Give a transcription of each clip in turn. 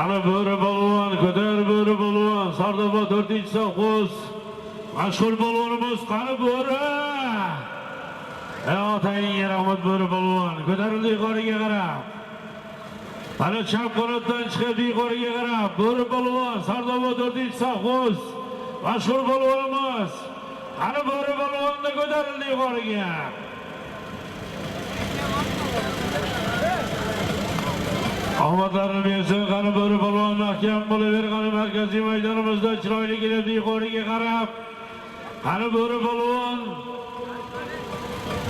Qani Bo'ri polvon, ko'tar Bo'ri polvon, Sardoba 4-sovxoz. Mashhur polvonimiz qani Bo'ri. Otangga rahmat Bo'ri polvon, ko'tarildi yuqoriga qarab. Qani chap qanotdan chiqib yuqoriga qarab, Bo'ri polvon, Sardoba 4-sovxoz. Mashhur polvonimiz. Qani Bo'ri polvonni ko'tarildi yuqoriga. Omadlarni bersin, qani Bo'ri polvon mahkam bo'laver, qani markaziy maydonimizda chiroyli kelib yuqoriga qarab. Qani Bo'ri polvon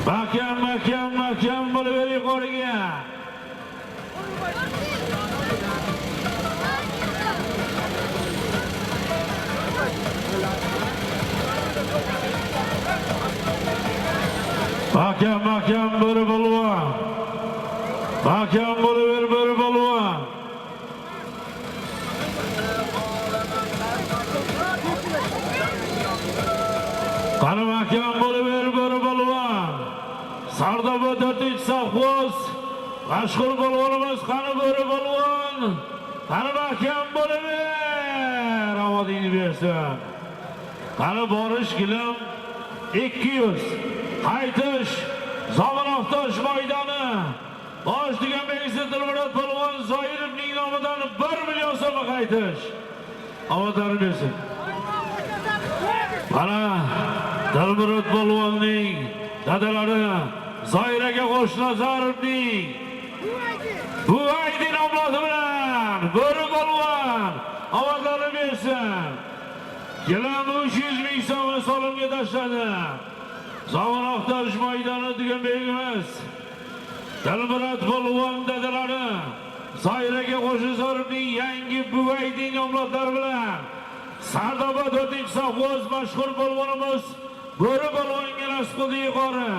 mahkam bo'laver yuqoriga. Mahkam Bo'ri polvon. Mahkam bo'laver Bo'ri polvon. Qani mahkam bo'laver Bo'ri polvon. Sardoba 4-sovxoz. Mashhur polvonimiz qani Bo'ri polvon. Qani mahkam bo'laver. Omadingni bersin. Qani borish gilam 200. Qaytish Zomiroqtosh maydoni. Bosh degan Begizit Dilmurod polvon Zoirovning nomidan 1 million so'm qaytish. Omadlarni bersin. Mana Dilmurod polvonning dadalari Zoiraga Qo'shnazarovning Buvaydi nomlari bilan Bo'ri polvon omadlarni bersin. Gilam 300 ming so'mni solimga tashladi. Zomiroqtosh maydoni degan Begimiz Dilmurod polvon dadalari Zoiraga Qo'shnazarovning yangi Buvaydi nomlari bilan Sardoba 4-sovxoz mashhur polvonimiz Bo'ri polvonga nasib qildi yuqori.